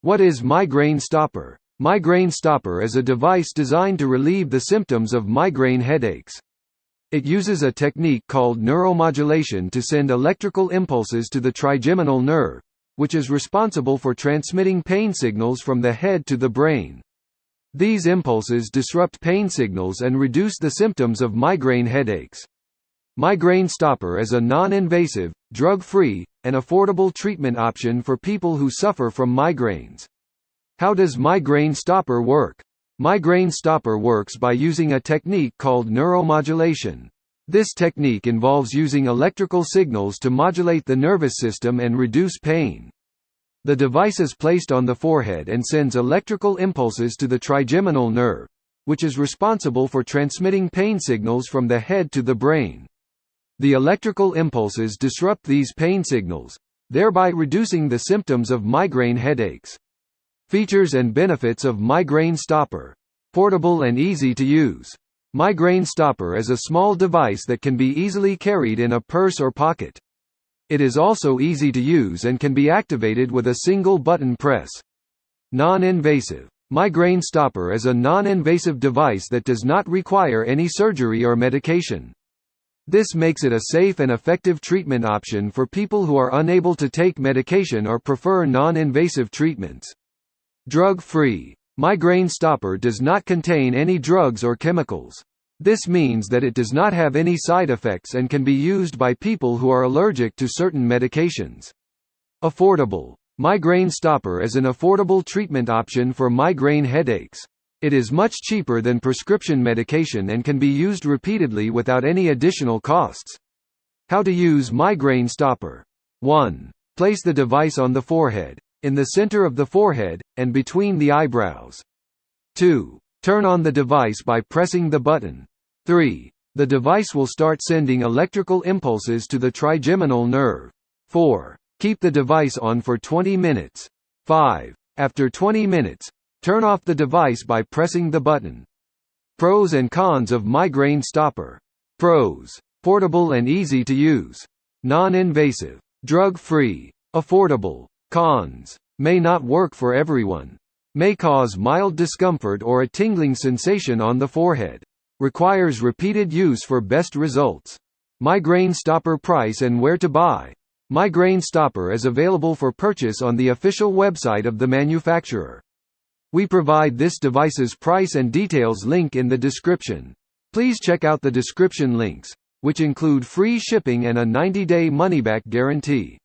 What is Migraine Stopper? Migraine Stopper is a device designed to relieve the symptoms of migraine headaches. It uses a technique called neuromodulation to send electrical impulses to the trigeminal nerve, which is responsible for transmitting pain signals from the head to the brain. These impulses disrupt pain signals and reduce the symptoms of migraine headaches. Migraine Stopper is a non-invasive, drug-free, and affordable treatment option for people who suffer from migraines. How does Migraine Stopper work? Migraine Stopper works by using a technique called neuromodulation. This technique involves using electrical signals to modulate the nervous system and reduce pain. The device is placed on the forehead and sends electrical impulses to the trigeminal nerve, which is responsible for transmitting pain signals from the head to the brain. The electrical impulses disrupt these pain signals, thereby reducing the symptoms of migraine headaches. Features and benefits of Migraine Stopper. Portable and easy to use. Migraine Stopper is a small device that can be easily carried in a purse or pocket. It is also easy to use and can be activated with a single button press. Non-invasive. Migraine Stopper is a non-invasive device that does not require any surgery or medication. This makes it a safe and effective treatment option for people who are unable to take medication or prefer non-invasive treatments. Drug-free. Migraine Stopper does not contain any drugs or chemicals. This means that it does not have any side effects and can be used by people who are allergic to certain medications. Affordable. Migraine Stopper is an affordable treatment option for migraine headaches. It is much cheaper than prescription medication and can be used repeatedly without any additional costs. How to use Migraine Stopper. 1. Place the device on the forehead, in the center of the forehead, and between the eyebrows. 2. Turn on the device by pressing the button. 3. The device will start sending electrical impulses to the trigeminal nerve. 4. Keep the device on for 20 minutes. 5. After 20 minutes, turn off the device by pressing the button. Pros and cons of Migraine Stopper. Pros. Portable and easy to use. Non-invasive. Drug-free. Affordable. Cons. May not work for everyone. May cause mild discomfort or a tingling sensation on the forehead. Requires repeated use for best results. Migraine Stopper price and where to buy. Migraine Stopper is available for purchase on the official website of the manufacturer. We provide this device's price and details link in the description. Please check out the description links, which include free shipping and a 90-day money-back guarantee.